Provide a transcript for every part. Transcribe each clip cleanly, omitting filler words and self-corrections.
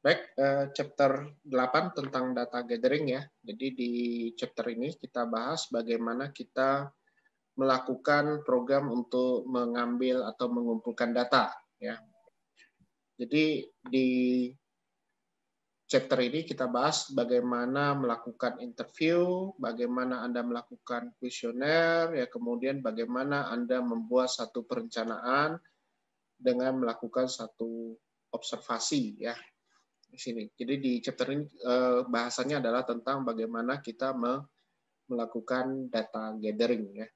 Baik, chapter 8 tentang data gathering ya. Jadi di chapter ini kita bahas bagaimana kita melakukan program untuk mengambil atau mengumpulkan data ya. Jadi di chapter ini kita bahas bagaimana melakukan interview, bagaimana Anda melakukan kuesioner, ya kemudian bagaimana Anda membuat satu perencanaan dengan melakukan satu observasi ya. Di sini. Jadi di chapter ini bahasannya adalah tentang bagaimana kita melakukan data gathering ya.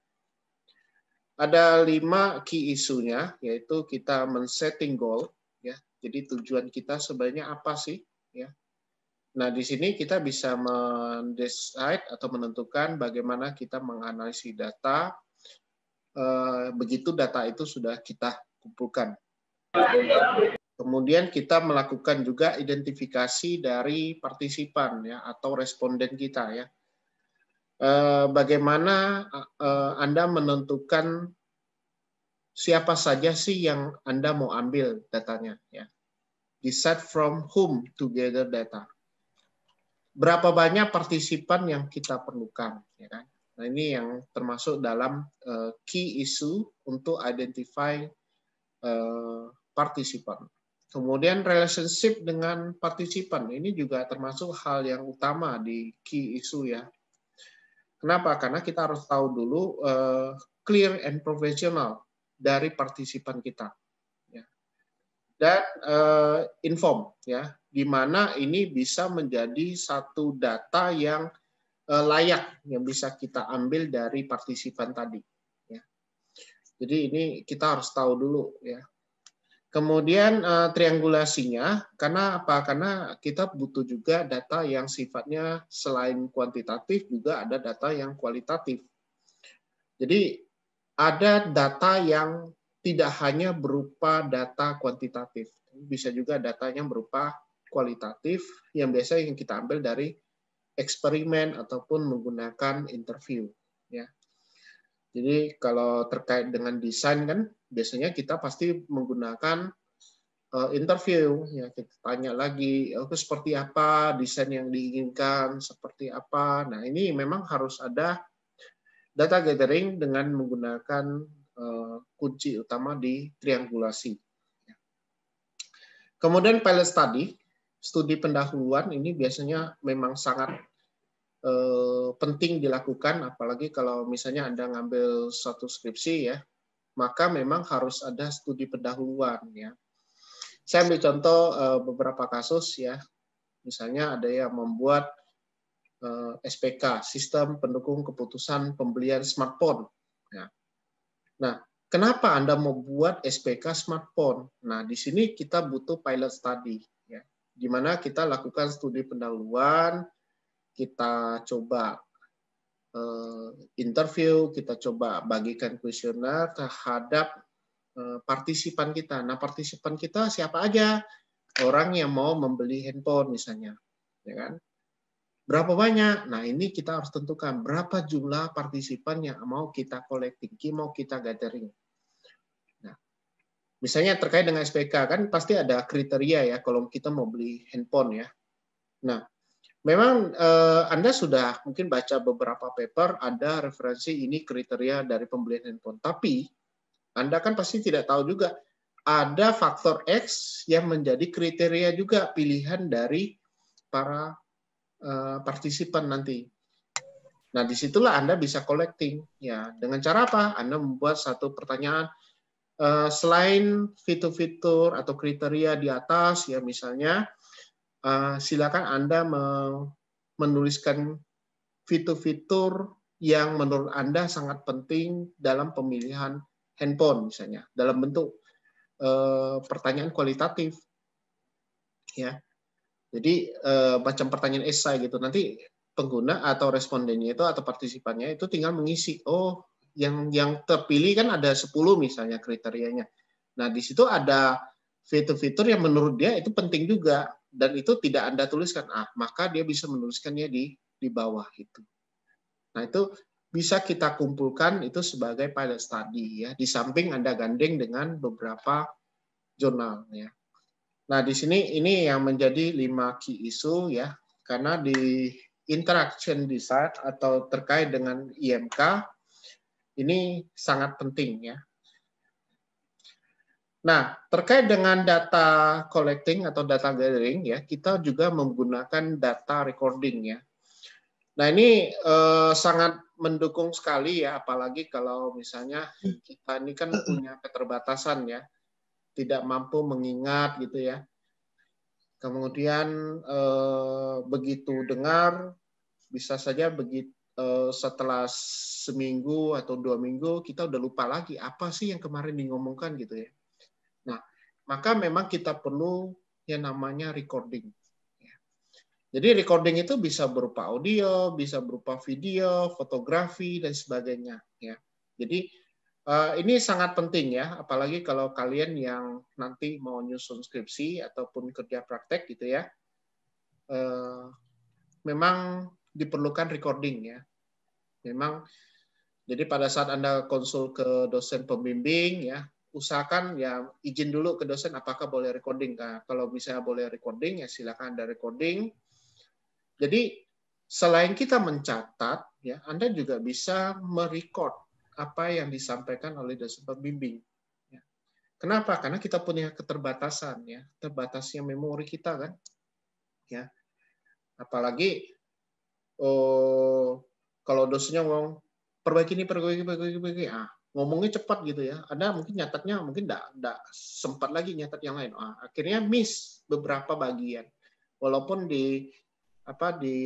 Ada 5 key isunya, yaitu kita men-setting goal ya. Jadi tujuan kita sebenarnya apa sih ya. Nah, di sini kita bisa mendecide atau menentukan bagaimana kita menganalisis data begitu data itu sudah kita kumpulkan. Kemudian kita melakukan juga identifikasi dari partisipan ya atau responden kita ya. Bagaimana Anda menentukan siapa saja sih yang Anda mau ambil datanya ya. Decide from whom to gather data. Berapa banyak partisipan yang kita perlukan ya kan. Nah, ini yang termasuk dalam key issue untuk identify partisipan. Kemudian relationship dengan partisipan ini juga termasuk hal yang utama di key issue ya. Kenapa? Karena kita harus tahu dulu clear and professional dari partisipan kita. Ya. Dan inform ya, di mana ini bisa menjadi satu data yang layak yang bisa kita ambil dari partisipan tadi. Ya. Jadi ini kita harus tahu dulu ya. Kemudian triangulasinya, karena apa? Karena kita butuh juga data yang sifatnya selain kuantitatif juga ada data yang kualitatif. Jadi ada data yang tidak hanya berupa data kuantitatif, bisa juga data yang berupa kualitatif yang biasa yang kita ambil dari eksperimen ataupun menggunakan interview. Ya. Jadi kalau terkait dengan desain kan biasanya kita pasti menggunakan interview ya, kita tanya lagi seperti apa desain yang diinginkan, seperti apa. Nah, ini memang harus ada data gathering dengan menggunakan kunci utama di triangulasi. Kemudian pilot study, studi pendahuluan ini biasanya memang sangat penting dilakukan, apalagi kalau misalnya Anda ngambil satu skripsi ya, maka memang harus ada studi pendahuluan ya. Saya ambil contoh beberapa kasus ya, misalnya ada yang membuat SPK, Sistem Pendukung Keputusan Pembelian Smartphone. Ya. Nah, kenapa Anda mau buat SPK smartphone? Nah, di sini kita butuh pilot study, ya, di mana kita lakukan studi pendahuluan, kita coba interview, kita coba bagikan kuesioner terhadap partisipan kita. Nah, partisipan kita siapa aja? Orang yang mau membeli handphone misalnya, ya kan? Berapa banyak? Nah, ini kita harus tentukan berapa jumlah partisipan yang mau kita collecting, mau kita gathering. Nah, misalnya terkait dengan SPK kan pasti ada kriteria ya kalau kita mau beli handphone ya. Nah, memang Anda sudah mungkin baca beberapa paper ada referensi ini kriteria dari pembelian handphone. Tapi Anda kan pasti tidak tahu juga ada faktor X yang menjadi kriteria juga pilihan dari para partisipan nanti. Nah, disitulah Anda bisa collecting. Ya, dengan cara apa? Anda membuat satu pertanyaan selain fitur-fitur atau kriteria di atas, ya misalnya, silakan Anda menuliskan fitur-fitur yang menurut Anda sangat penting dalam pemilihan handphone, misalnya, dalam bentuk pertanyaan kualitatif. Ya. Jadi macam pertanyaan esai gitu. Nanti pengguna atau respondennya itu atau partisipannya itu tinggal mengisi. Oh, yang terpilih kan ada 10 misalnya kriterianya. Nah, di situ ada fitur-fitur yang menurut dia itu penting juga dan itu tidak Anda tuliskan. Maka dia bisa menuliskannya di bawah itu. Nah, itu bisa kita kumpulkan itu sebagai pilot study ya. Di samping Anda gandeng dengan beberapa jurnal ya. Nah, di sini ini yang menjadi 5 key issue ya, karena di interaction design atau terkait dengan IMK ini sangat penting ya. Nah, terkait dengan data collecting atau data gathering ya, kita juga menggunakan data recording ya. Nah, ini sangat mendukung sekali ya, apalagi kalau misalnya kita ini kan punya keterbatasan ya, tidak mampu mengingat gitu ya. Kemudian begitu dengar, bisa saja begitu setelah seminggu atau 2 minggu kita udah lupa lagi apa sih yang kemarin ngomongkan gitu ya. Nah, maka memang kita perlu yang namanya recording. Jadi recording itu bisa berupa audio, bisa berupa video, fotografi dan sebagainya. Ya. Jadi ini sangat penting ya, apalagi kalau kalian yang nanti mau nyusun skripsi ataupun kerja praktek gitu ya. Memang diperlukan recording ya. Memang jadi pada saat Anda konsul ke dosen pembimbing ya, usahakan ya izin dulu ke dosen apakah boleh recording. Nah, kalau misalnya boleh recording ya silakan Anda recording. Jadi selain kita mencatat ya, Anda juga bisa merecord apa yang disampaikan oleh dosen pembimbing. Ya. Kenapa? Karena kita punya keterbatasan ya, terbatasnya memori kita kan. Ya. Apalagi kalau dosennya ngomong perbaiki ini, perbaiki. Ngomongnya cepat gitu ya. Anda mungkin nyatatnya mungkin enggak sempat lagi nyatat yang lain. Akhirnya miss beberapa bagian. Walaupun di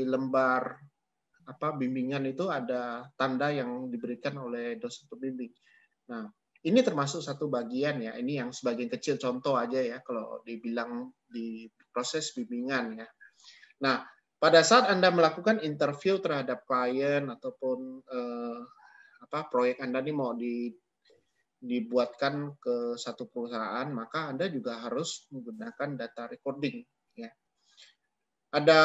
lembar bimbingan itu ada tanda yang diberikan oleh dosen pembimbing. Nah, ini termasuk satu bagian ya. Ini yang sebagian kecil contoh aja ya kalau dibilang di proses bimbingan ya. Nah, pada saat Anda melakukan interview terhadap klien ataupun proyek Anda ini mau dibuatkan ke satu perusahaan, maka Anda juga harus menggunakan data recording. Ya. Ada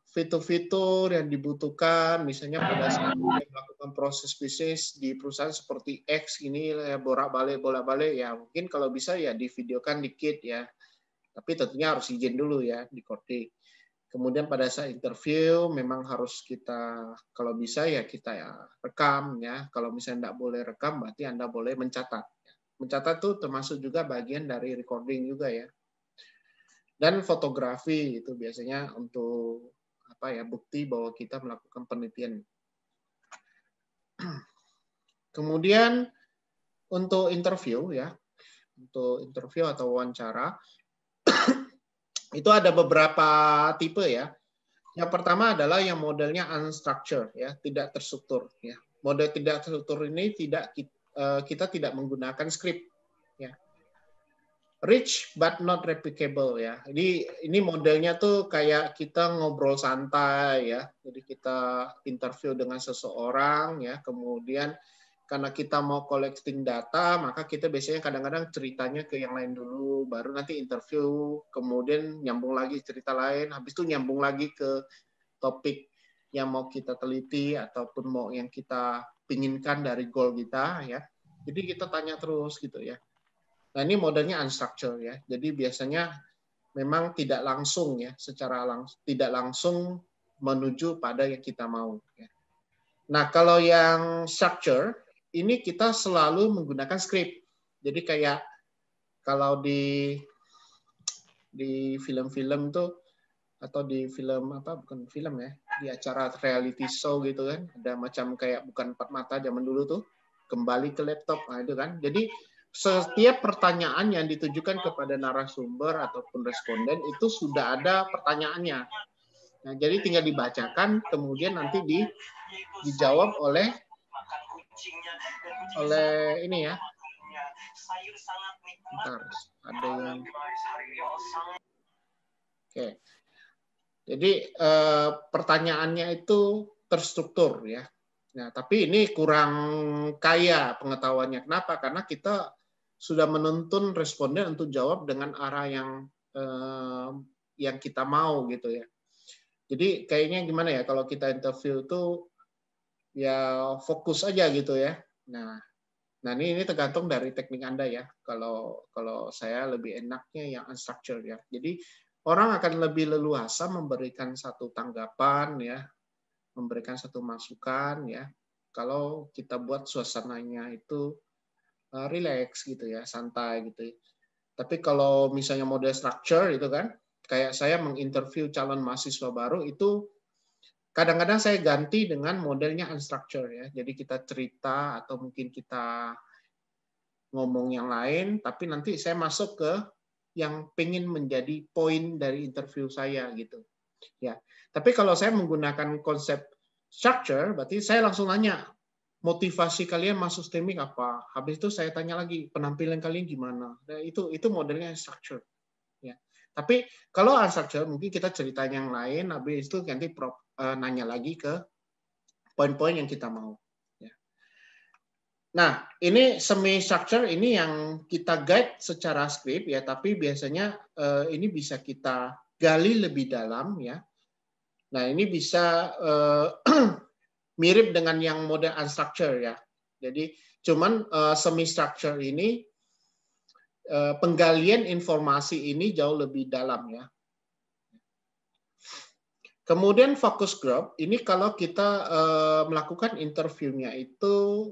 fitur-fitur yang dibutuhkan, misalnya pada saat Anda melakukan proses bisnis di perusahaan seperti X ini, ya, bolak-balik, ya mungkin kalau bisa ya divideokan dikit ya, tapi tentunya harus izin dulu ya, recording. Kemudian pada saat interview memang harus kita, kalau bisa ya kita ya rekam ya. Kalau misalnya tidak boleh rekam, berarti Anda boleh mencatat. Mencatat itu termasuk juga bagian dari recording juga ya. Dan fotografi itu biasanya untuk bukti bahwa kita melakukan penelitian. Kemudian untuk interview ya, untuk interview atau wawancara itu ada beberapa tipe ya. Yang pertama adalah yang modelnya unstructured ya, tidak terstruktur ya. Model tidak terstruktur ini kita tidak menggunakan skrip ya. Rich but not replicable ya. Ini modelnya tuh kayak kita ngobrol santai ya. Jadi kita interview dengan seseorang ya, kemudian karena kita mau collecting data, maka kita biasanya kadang-kadang ceritanya ke yang lain dulu, baru nanti interview, kemudian nyambung lagi cerita lain, habis itu nyambung lagi ke topik yang mau kita teliti ataupun mau yang kita pinginkan dari goal kita ya. Jadi kita tanya terus gitu ya. Nah, ini modelnya unstructured ya. Jadi biasanya memang tidak langsung ya, tidak langsung menuju pada yang kita mau ya. Nah, kalau yang structure ini kita selalu menggunakan script. Jadi kayak kalau di film-film tuh atau di film bukan film ya, di acara reality show gitu kan, ada macam kayak bukan empat mata zaman dulu tuh, kembali ke laptop, nah itu kan. Jadi setiap pertanyaan yang ditujukan kepada narasumber ataupun responden itu sudah ada pertanyaannya. Nah, jadi tinggal dibacakan, kemudian nanti dijawab oleh ini ya. Bentar, ada yang. Oke. Jadi pertanyaannya itu terstruktur ya. Nah, tapi ini kurang kaya pengetahuannya. Kenapa? Karena kita sudah menuntun responden untuk jawab dengan arah yang kita mau gitu ya. Jadi kayaknya gimana ya kalau kita interview itu ya fokus aja gitu ya. Nah Nah, ini tergantung dari teknik Anda ya. Kalau saya lebih enaknya yang unstructured ya. Jadi orang akan lebih leluasa memberikan satu tanggapan ya, memberikan satu masukan ya. Kalau kita buat suasananya itu relax gitu ya, santai gitu. Tapi kalau misalnya model structure itu kan, kayak saya menginterview calon mahasiswa baru itu kadang-kadang saya ganti dengan modelnya unstructured ya. Jadi kita cerita atau mungkin kita ngomong yang lain, tapi nanti saya masuk ke yang pengen menjadi poin dari interview saya gitu. Ya. Tapi kalau saya menggunakan konsep structure, berarti saya langsung nanya motivasi kalian masuk STEMIC apa. Habis itu saya tanya lagi penampilan kalian gimana. Nah, itu modelnya structure. Ya. Tapi kalau unstructured mungkin kita cerita yang lain, habis itu nanti nanya lagi ke poin-poin yang kita mau. Ya. Nah, ini semi structure ini yang kita guide secara script ya, tapi biasanya ini bisa kita gali lebih dalam ya. Nah, ini bisa mirip dengan yang model unstructured ya. Jadi cuman semi structure ini penggalian informasi ini jauh lebih dalam ya. Kemudian focus group ini kalau kita melakukan interviewnya itu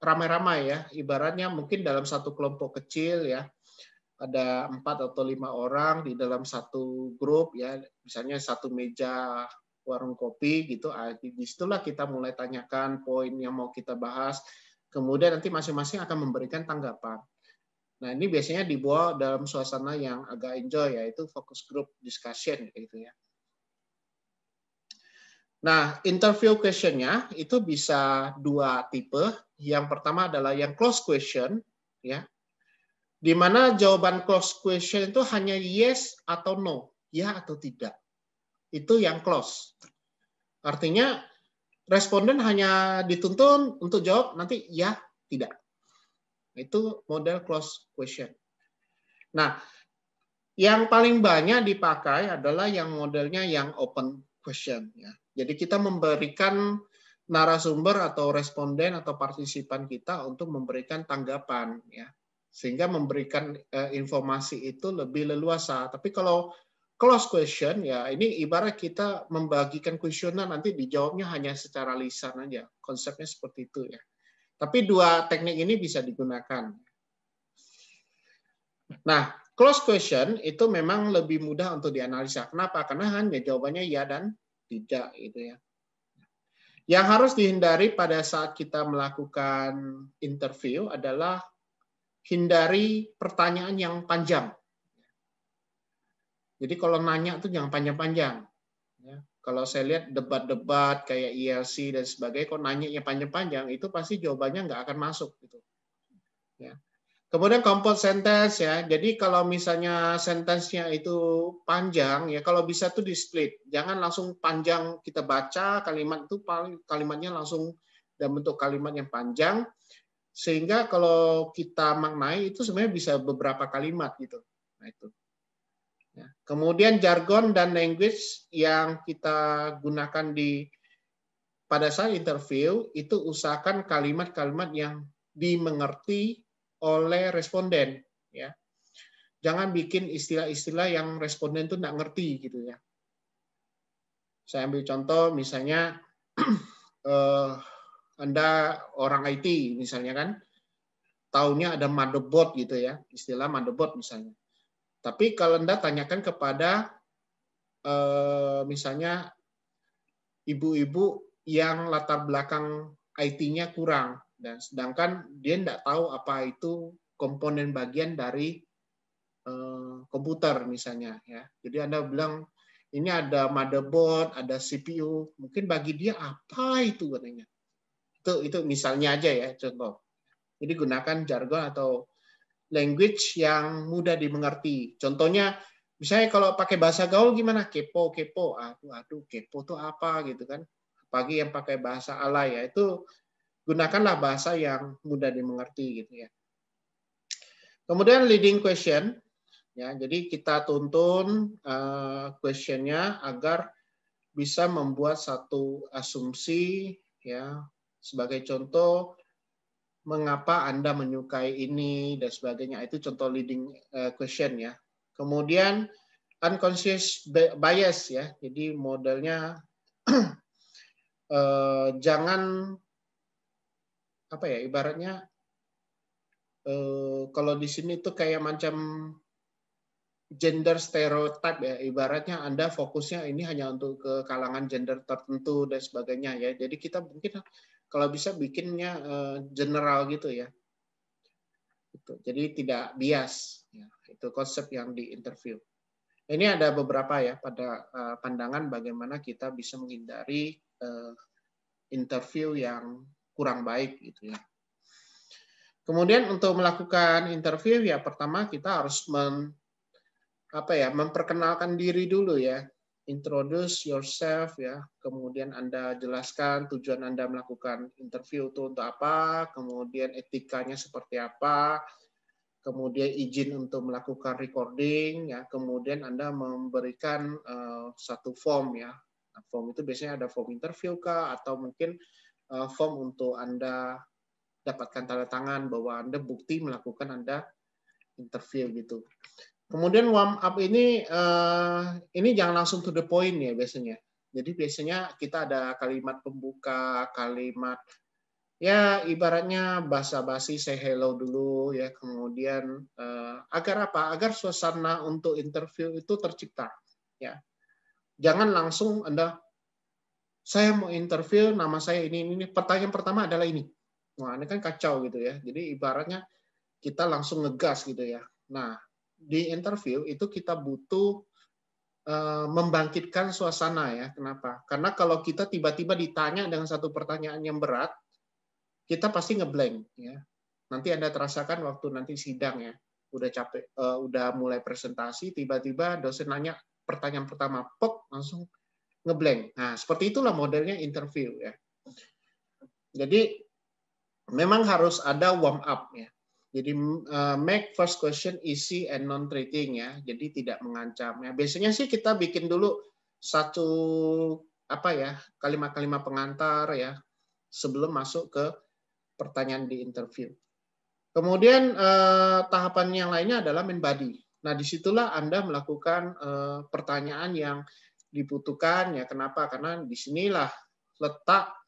ramai-ramai ya, ibaratnya mungkin dalam satu kelompok kecil ya, ada 4 atau 5 orang di dalam satu grup ya, misalnya satu meja warung kopi gitu, disitulah kita mulai tanyakan poin yang mau kita bahas, kemudian nanti masing-masing akan memberikan tanggapan. Nah ini biasanya dibawa dalam suasana yang agak enjoy, yaitu focus group discussion gitu ya. Nah, interview question-nya itu bisa 2 tipe. Yang pertama adalah yang close question, ya, di mana jawaban close question itu hanya yes atau no, ya atau tidak. Itu yang close. Artinya responden hanya dituntun untuk jawab nanti ya, tidak. Itu model close question. Nah, yang paling banyak dipakai adalah yang modelnya yang open question. Ya. Jadi kita memberikan narasumber atau responden atau partisipan kita untuk memberikan tanggapan. Ya. Sehingga memberikan informasi itu lebih leluasa. Tapi kalau close question, ya ini ibarat kita membagikan kuesioner nanti dijawabnya hanya secara lisan aja. Konsepnya seperti itu ya. Tapi 2 teknik ini bisa digunakan. Nah, close question itu memang lebih mudah untuk dianalisa. Kenapa? Karena hanya jawabannya ya dan tidak gitu ya. Yang harus dihindari pada saat kita melakukan interview adalah hindari pertanyaan yang panjang. Jadi kalau nanya tuh jangan panjang-panjang. Ya. Kalau saya lihat debat-debat kayak ILC dan sebagainya, kalau nanya yang panjang-panjang itu pasti jawabannya nggak akan masuk gitu. Ya. Kemudian compound sentence ya. Jadi kalau misalnya sentence-nya itu panjang ya, kalau bisa tuh di split. Jangan langsung panjang kita baca kalimat itu kalimatnya langsung dalam bentuk kalimat yang panjang sehingga kalau kita maknai itu sebenarnya bisa beberapa kalimat gitu. Nah itu. Ya. Kemudian jargon dan language yang kita gunakan pada saat interview itu usahakan kalimat-kalimat yang dimengerti oleh responden ya. Jangan bikin istilah-istilah yang responden itu nggak ngerti gitu ya. Saya ambil contoh misalnya Anda orang IT misalnya kan, taunya ada motherboard gitu ya, istilah motherboard misalnya. Tapi kalau Anda tanyakan kepada misalnya ibu-ibu yang latar belakang IT-nya kurang, dan sedangkan dia tidak tahu apa itu komponen bagian dari komputer misalnya ya. Jadi Anda bilang ini ada motherboard, ada CPU, mungkin bagi dia apa itu katanya. Itu misalnya aja ya contoh. Jadi gunakan jargon atau language yang mudah dimengerti. Contohnya misalnya kalau pakai bahasa gaul gimana? Kepo. Aduh, kepo itu apa gitu kan. Bagi yang pakai bahasa alay ya, itu gunakanlah bahasa yang mudah dimengerti gitu ya. Kemudian leading question. Ya, jadi kita tuntun questionnya agar bisa membuat satu asumsi ya. Sebagai contoh, mengapa Anda menyukai ini dan sebagainya. Itu contoh leading question ya. Kemudian unconscious bias ya. Jadi modelnya jangan apa ya, ibaratnya kalau di sini tuh kayak macam gender stereotype ya, ibaratnya Anda fokusnya ini hanya untuk ke kalangan gender tertentu dan sebagainya ya. Jadi kita mungkin kalau bisa bikinnya general gitu ya. Jadi tidak bias ya. Itu konsep yang di interview. Ini ada beberapa ya pada pandangan bagaimana kita bisa menghindari interview yang kurang baik gitu ya. Kemudian untuk melakukan interview ya pertama kita harus memperkenalkan diri dulu ya. Introduce yourself ya. Kemudian Anda jelaskan tujuan Anda melakukan interview itu untuk apa, kemudian etikanya seperti apa, kemudian izin untuk melakukan recording ya, kemudian Anda memberikan satu form ya. Nah, form itu biasanya ada form interview kah atau mungkin form untuk Anda dapatkan tanda tangan bahwa Anda bukti melakukan Anda interview gitu. Kemudian warm up ini jangan langsung to the point ya biasanya. Jadi biasanya kita ada kalimat pembuka, kalimat ya ibaratnya basa-basi say hello dulu ya. Kemudian agar apa? Agar suasana untuk interview itu tercipta ya. Jangan langsung saya mau interview, nama saya ini. Pertanyaan pertama adalah ini. Wah, ini kan kacau gitu ya. Jadi ibaratnya kita langsung ngegas gitu ya. Nah, di interview itu kita butuh membangkitkan suasana ya. Kenapa? Karena kalau kita tiba-tiba ditanya dengan satu pertanyaan yang berat, kita pasti ngeblank ya. Nanti Anda terasakan waktu nanti sidang ya. Udah capek, udah mulai presentasi, tiba-tiba dosen nanya pertanyaan pertama, pop, langsung ngeblank. Nah, seperti itulah modelnya interview ya. Jadi memang harus ada warm up ya. Jadi make first question easy and non-threatening ya. Jadi tidak mengancam ya. Biasanya sih kita bikin dulu satu kalimat-kalimat pengantar ya sebelum masuk ke pertanyaan di interview. Kemudian tahapan yang lainnya adalah main body. Nah, disitulah Anda melakukan pertanyaan yang dibutuhkan ya. Kenapa? Karena disinilah letak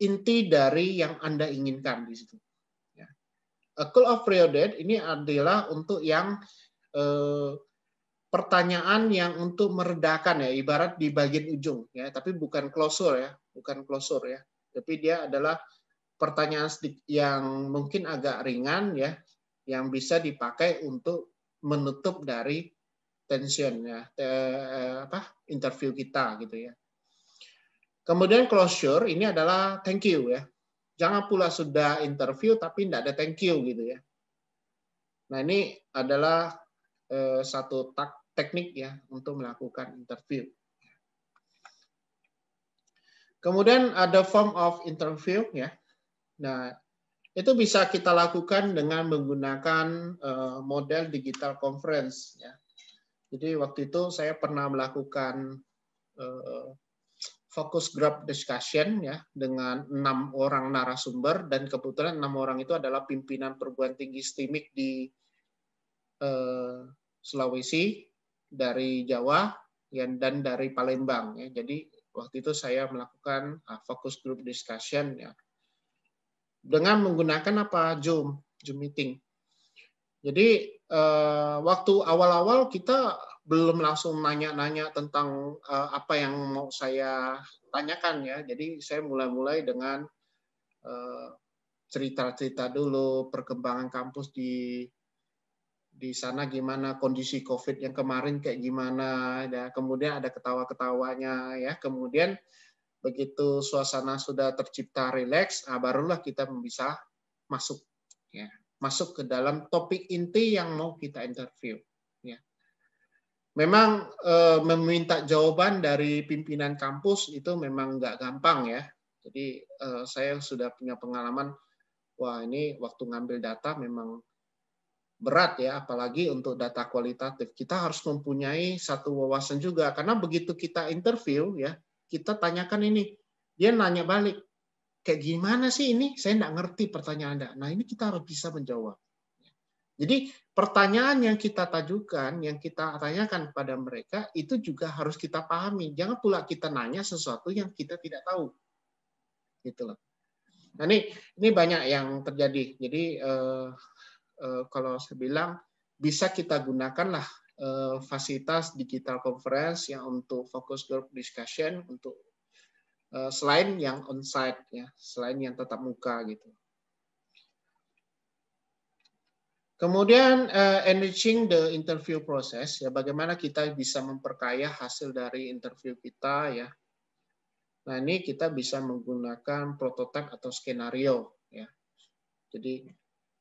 inti dari yang Anda inginkan di situ. Ya. A call of period ini adalah untuk yang pertanyaan yang untuk meredakan ya, ibarat di bagian ujung ya, tapi bukan closure ya, tapi dia adalah pertanyaan yang mungkin agak ringan ya, yang bisa dipakai untuk menutup dari tension ya, interview kita gitu ya. Kemudian closure ini adalah thank you ya. Jangan pula sudah interview tapi tidak ada thank you gitu ya. Nah, ini adalah satu teknik ya untuk melakukan interview. Kemudian ada form of interview ya. Nah, itu bisa kita lakukan dengan menggunakan model digital conference ya. Jadi waktu itu saya pernah melakukan focus group discussion ya dengan 6 orang narasumber dan kebetulan 6 orang itu adalah pimpinan perguruan tinggi STIMIK di Sulawesi, dari Jawa dan dari Palembang ya. Jadi waktu itu saya melakukan focus group discussion ya dengan menggunakan Zoom meeting. Jadi waktu awal-awal kita belum langsung nanya-nanya tentang apa yang mau saya tanyakan ya. Jadi saya mulai dengan cerita-cerita dulu perkembangan kampus di sana gimana, kondisi COVID yang kemarin kayak gimana ya. Kemudian ada ketawa-ketawanya ya. Kemudian begitu suasana sudah tercipta rileks, barulah kita bisa masuk ya. Masuk ke dalam topik inti yang mau kita interview ya. Memang meminta jawaban dari pimpinan kampus itu memang nggak gampang ya. Jadi saya sudah punya pengalaman, wah ini waktu ngambil data memang berat ya, apalagi untuk data kualitatif. Kita harus mempunyai satu wawasan juga, karena begitu kita interview ya, kita tanyakan ini, dia nanya balik. kayak gimana sih ini? Saya nggak ngerti pertanyaan Anda. Nah, ini kita harus bisa menjawab. Jadi pertanyaan yang kita tajukan, yang kita tanyakan pada mereka, itu juga harus kita pahami. Jangan pula kita nanya sesuatu yang kita tidak tahu. Gitu loh. Nah, ini banyak yang terjadi. Jadi kalau saya bilang bisa kita gunakanlah fasilitas digital conference yang untuk focus group discussion untuk selain yang onsite ya, selain yang tatap muka gitu. Kemudian enriching the interview process ya, bagaimana kita bisa memperkaya hasil dari interview kita ya. Nah, ini kita bisa menggunakan prototipe atau skenario ya. Jadi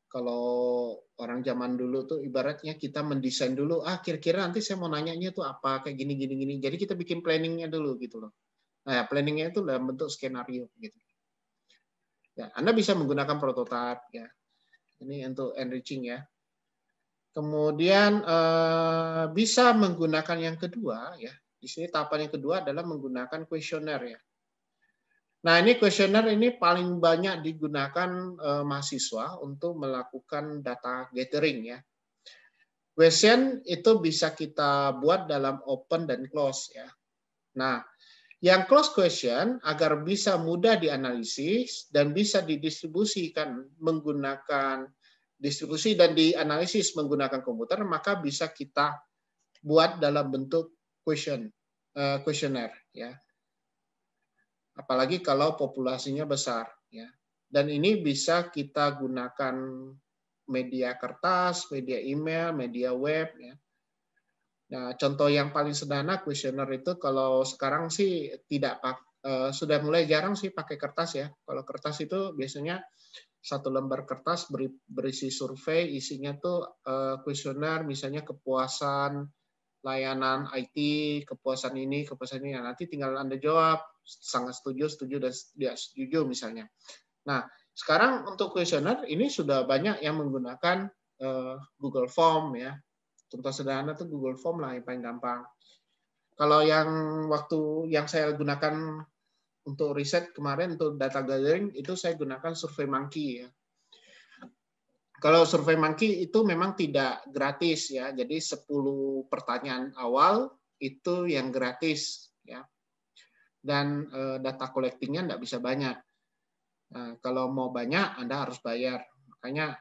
kalau orang zaman dulu tuh ibaratnya kita mendesain dulu, kira-kira nanti saya mau nanyanya tuh apa, kayak gini gini gini. Jadi kita bikin planningnya dulu gitu loh. Nah, planningnya itu dalam bentuk skenario gitu. Ya, Anda bisa menggunakan prototipe ya. Ini untuk enriching ya. Kemudian bisa menggunakan yang kedua ya. Di sini tahapan yang kedua adalah menggunakan kuesioner ya. Nah, ini kuesioner ini paling banyak digunakan mahasiswa untuk melakukan data gathering ya. Question itu bisa kita buat dalam open dan close ya. Nah, yang close question agar bisa mudah dianalisis dan bisa didistribusikan menggunakan distribusi dan dianalisis menggunakan komputer, maka bisa kita buat dalam bentuk kuesioner ya. Apalagi kalau populasinya besar ya. Dan ini bisa kita gunakan media kertas, media email, media web ya. Nah, contoh yang paling sederhana kuesioner itu kalau sekarang sih sudah mulai jarang sih pakai kertas ya. Kalau kertas itu biasanya satu lembar kertas berisi survei, isinya tuh kuesioner, misalnya kepuasan layanan IT, kepuasan ini, kepuasan ini. Nah, nanti tinggal Anda jawab, sangat setuju, setuju, dan tidak setuju misalnya. Nah, sekarang untuk kuesioner ini sudah banyak yang menggunakan Google Form ya. Contoh sederhana tuh Google Form lah yang paling gampang. Kalau yang waktu yang saya gunakan untuk riset kemarin untuk data gathering itu saya gunakan SurveyMonkey ya. Kalau SurveyMonkey itu memang tidak gratis ya. Jadi 10 pertanyaan awal itu yang gratis ya. Dan data collecting-nya enggak bisa banyak. Nah, kalau mau banyak Anda harus bayar. Makanya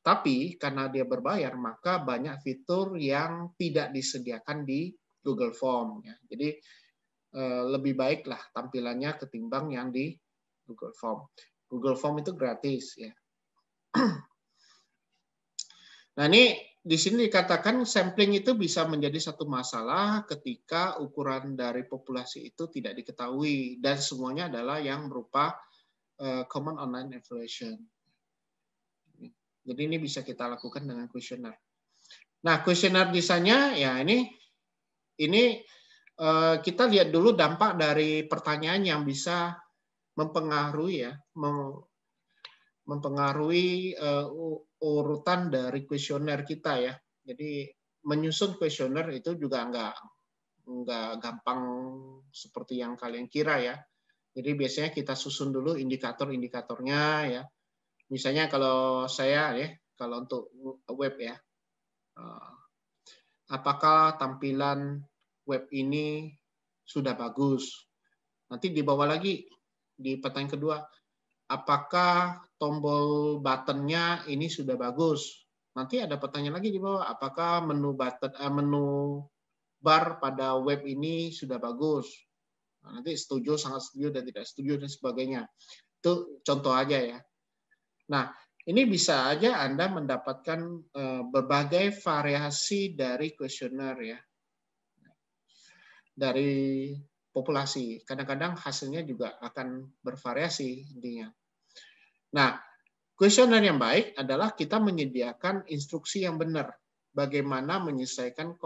tapi karena dia berbayar maka banyak fitur yang tidak disediakan di Google Form ya. Jadi lebih baiklah tampilannya ketimbang yang di Google Form. Google Form itu gratis ya. Nah, ini di sini dikatakan sampling itu bisa menjadi satu masalah ketika ukuran dari populasi itu tidak diketahui dan semuanya adalah yang berupa common online evaluation. Jadi ini bisa kita lakukan dengan kuesioner. Nah, kuesioner desainnya ya ini kita lihat dulu dampak dari pertanyaan yang bisa mempengaruhi ya, mempengaruhi urutan dari kuesioner kita ya. Jadi menyusun kuesioner itu juga nggak gampang seperti yang kalian kira ya. Jadi biasanya kita susun dulu indikator-indikatornya ya. Misalnya kalau saya ya, kalau untuk web ya, apakah tampilan web ini sudah bagus? Nanti di bawah lagi di pertanyaan kedua, apakah tombol buttonnya ini sudah bagus? Nanti ada pertanyaan lagi di bawah, apakah menu bar pada web ini sudah bagus? Nah, nanti setuju, sangat setuju, dan tidak setuju, dan sebagainya. Itu contoh aja ya. Nah, ini bisa aja Anda mendapatkan berbagai variasi dari kuesioner ya. Dari populasi. Kadang-kadang hasilnya juga akan bervariasi intinya. Nah, kuesioner yang baik adalah kita menyediakan instruksi yang benar bagaimana menyelesaikan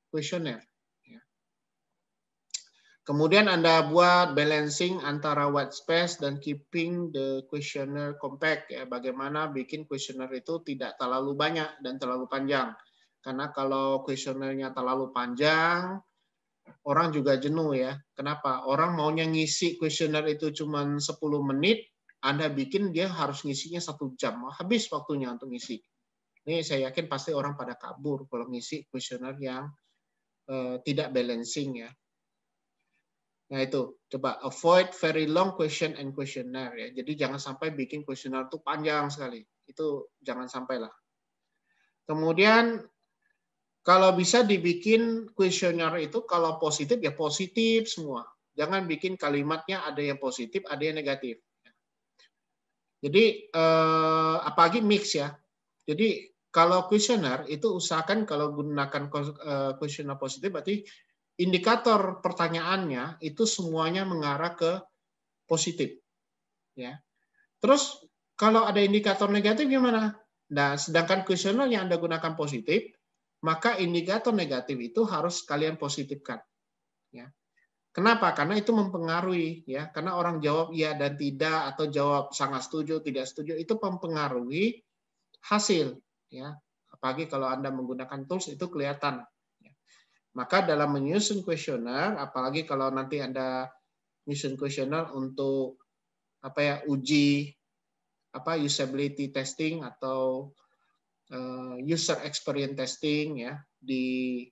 kuesioner. Kemudian Anda buat balancing antara white space dan keeping the questionnaire compact ya. Bagaimana bikin kuesioner itu tidak terlalu banyak dan terlalu panjang. Karena kalau kuesionernya terlalu panjang, orang juga jenuh ya. Kenapa? Orang maunya ngisi kuesioner itu cuma 10 menit, Anda bikin dia harus ngisinya 1 jam. Habis waktunya untuk ngisi. Ini saya yakin pasti orang pada kabur kalau ngisi kuesioner yang tidak balancing ya. Nah itu, coba avoid very long question and questionnaire ya. Jadi jangan sampai bikin kuesioner itu panjang sekali. Itu jangan sampai lah. Kemudian kalau bisa dibikin kuesioner itu kalau positif ya positif semua. Jangan bikin kalimatnya ada yang positif, ada yang negatif. Jadi apalagi mix ya. Jadi kalau kuesioner itu usahakan kalau gunakan kuesioner positif berarti indikator pertanyaannya itu semuanya mengarah ke positif. Ya. Terus kalau ada indikator negatif gimana? Nah, sedangkan kuesioner yang Anda gunakan positif, maka indikator negatif itu harus kalian positifkan. Ya. Kenapa? Karena itu mempengaruhi, ya. Karena orang jawab iya dan tidak atau jawab sangat setuju, tidak setuju, itu mempengaruhi hasil, ya. Apalagi kalau Anda menggunakan tools itu kelihatan. Ya. Maka dalam menyusun kuesioner, apalagi kalau nanti Anda menyusun kuesioner untuk uji usability testing atau user experience testing ya di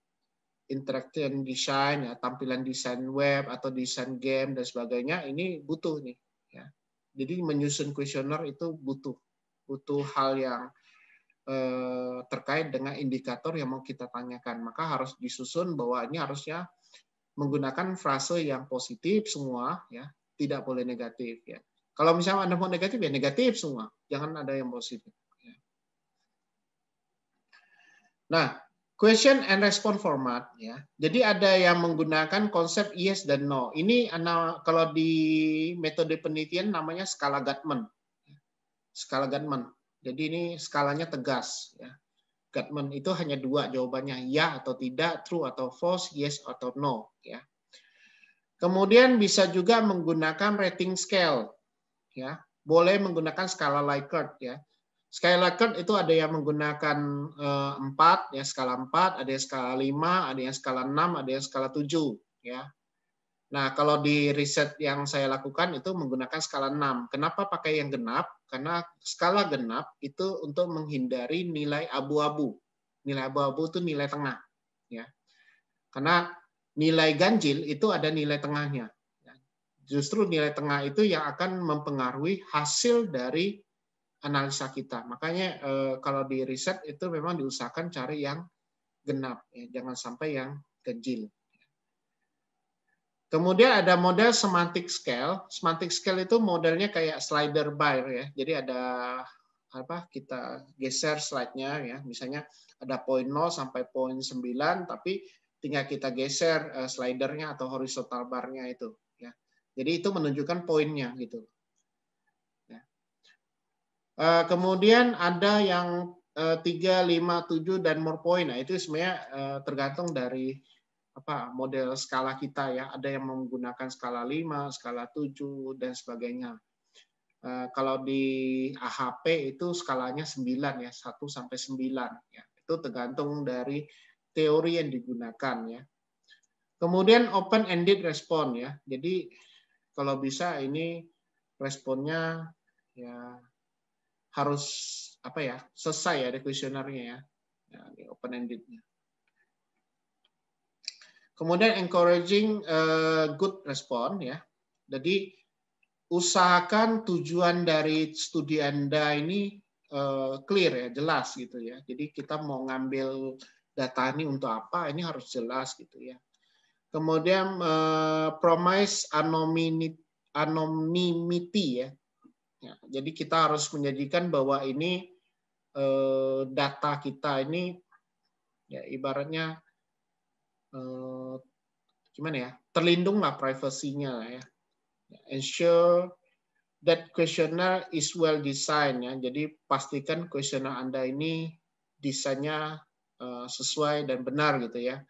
interaction design ya, tampilan desain web atau desain game dan sebagainya, ini butuh nih ya. Jadi menyusun kuesioner itu butuh hal yang terkait dengan indikator yang mau kita tanyakan. Maka harus disusun bahwa ini harusnya menggunakan frase yang positif semua ya, tidak boleh negatif ya. Kalau misalnya Anda mau negatif ya negatif semua, jangan ada yang positif. Nah, question and response format ya. Jadi ada yang menggunakan konsep yes dan no. Ini kalau di metode penelitian namanya skala Guttman. Skala Guttman. Jadi ini skalanya tegas ya. Guttman itu hanya 2 jawabannya, ya atau tidak, true atau false, yes atau no ya. Kemudian bisa juga menggunakan rating scale ya. Boleh menggunakan skala Likert ya. Skala Likert itu ada yang menggunakan 4 ya, skala 4, ada yang skala 5, ada yang skala 6, ada yang skala 7 ya. Nah, kalau di riset yang saya lakukan itu menggunakan skala 6. Kenapa pakai yang genap? Karena skala genap itu untuk menghindari nilai abu-abu. Nilai abu-abu itu nilai tengah ya. Karena nilai ganjil itu ada nilai tengahnya. Justru nilai tengah itu yang akan mempengaruhi hasil dari analisa kita. Makanya kalau di riset itu memang diusahakan cari yang genap, ya. Jangan sampai yang ganjil. Kemudian ada model semantic scale. Semantic scale itu modelnya kayak slider bar ya. Jadi ada kita geser slide-nya ya. Misalnya ada poin 0 sampai poin 9, tapi tinggal kita geser slidernya atau horizontal bar-nya itu ya. Jadi itu menunjukkan poinnya gitu. Ya. Kemudian ada yang 3, 5, 7 dan more point. Nah, itu sebenarnya tergantung dari model skala kita ya. Ada yang menggunakan skala 5, skala 7 dan sebagainya. Kalau di AHP itu skalanya 9 ya, 1 sampai 9 ya. Itu tergantung dari teori yang digunakan ya. Kemudian open ended response ya. Jadi kalau bisa ini responnya ya harus selesai ya di kuesionernya ya. Ya, di open endednya. Kemudian encouraging good response ya. Jadi usahakan tujuan dari studi Anda ini clear ya, jelas gitu ya. Jadi kita mau ngambil data ini untuk apa, ini harus jelas gitu ya. Kemudian promise anonymity ya. Ya. Jadi kita harus menjadikan bahwa ini data kita ini ya ibaratnya gimana ya, terlindunglah privasinya ya. Ensure that questionnaire is well designed ya. Jadi pastikan kuesioner Anda ini desainnya sesuai dan benar gitu ya.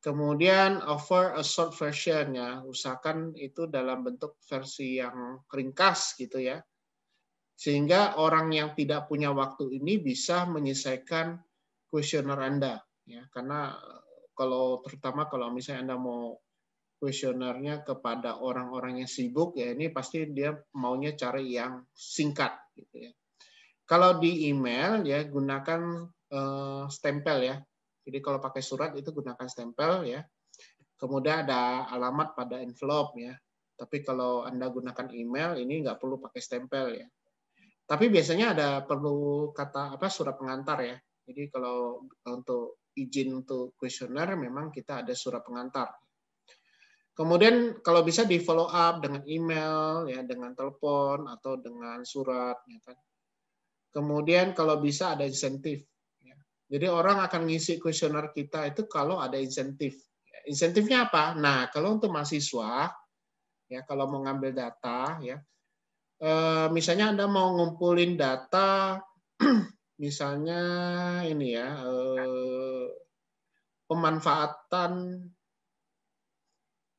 Kemudian offer a short version ya. Usahakan itu dalam bentuk versi yang ringkas gitu ya. Sehingga orang yang tidak punya waktu ini bisa menyelesaikan kuesioner Anda ya. Karena kalau terutama kalau misalnya Anda mau kuesionernya kepada orang-orang yang sibuk, ya ini pasti dia maunya cari yang singkat gitu ya. Kalau di email ya gunakan stempel ya. Jadi kalau pakai surat itu gunakan stempel ya. Kemudian ada alamat pada envelope ya. Tapi kalau Anda gunakan email ini nggak perlu pakai stempel ya. Tapi biasanya ada perlu kata apa surat pengantar ya. Jadi kalau untuk izin untuk kuesioner memang kita ada surat pengantar. Kemudian kalau bisa di follow up dengan email ya, dengan telepon atau dengan surat ya kan. Kemudian kalau bisa ada insentif ya. Jadi orang akan ngisi kuesioner kita itu kalau ada insentif. Insentifnya apa? Nah, kalau untuk mahasiswa ya kalau mau ngambil data ya misalnya Anda mau ngumpulin data misalnya ini ya pemanfaatan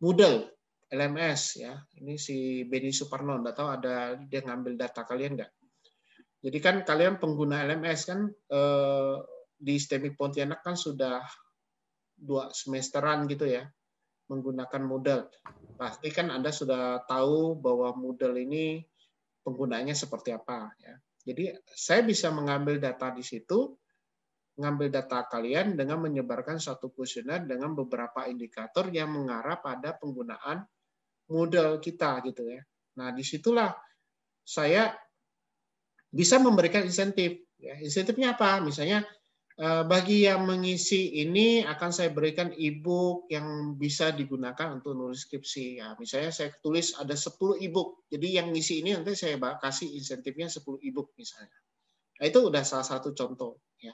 Moodle LMS ya. Ini si Benny Suparno, enggak tahu ada dia ngambil data kalian enggak. Jadi kan kalian pengguna LMS kan di STEMIC Pontianak kan sudah 2 semesteran gitu ya menggunakan Moodle. Pasti kan Anda sudah tahu bahwa Moodle ini penggunanya seperti apa ya. Jadi saya bisa mengambil data di situ, mengambil data kalian dengan menyebarkan satu kuesioner dengan beberapa indikator yang mengarah pada penggunaan Moodle kita gitu ya. Nah, disitulah saya bisa memberikan insentif. Ya, insentifnya apa? Misalnya bagi yang mengisi ini akan saya berikan e-book yang bisa digunakan untuk nulis skripsi. Ya, misalnya saya tulis ada 10 e-book. Jadi yang ngisi ini nanti saya kasih insentifnya 10 e-book misalnya. Nah, itu udah salah satu contoh. Ya.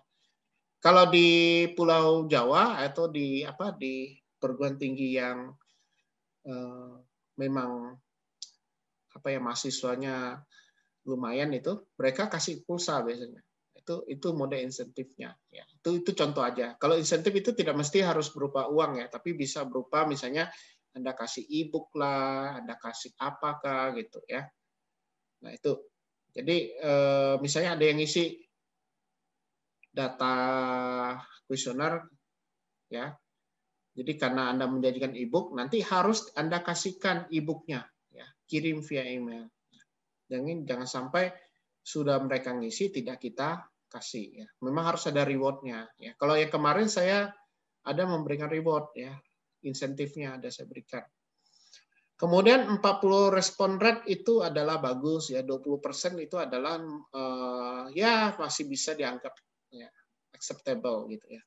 Kalau di Pulau Jawa atau di perguruan tinggi yang memang mahasiswanya lumayan itu, mereka kasih pulsa biasanya. Itu mode insentifnya ya. Itu contoh aja. Kalau insentif itu tidak mesti harus berupa uang ya, tapi bisa berupa misalnya Anda kasih e-book lah, Anda kasih apakah gitu ya. Nah, itu. Jadi misalnya ada yang ngisi data kuesioner ya. Jadi karena Anda menjadikan e-book, nanti harus Anda kasihkan e-booknya ya, kirim via email. Jangan sampai sudah mereka ngisi tidak kita kasih ya. Memang harus ada rewardnya ya. Kalau yang kemarin saya ada memberikan reward ya, insentifnya ada saya berikan. Kemudian 40 respon rate itu adalah bagus ya, 20% itu adalah ya masih bisa dianggap ya, acceptable gitu ya.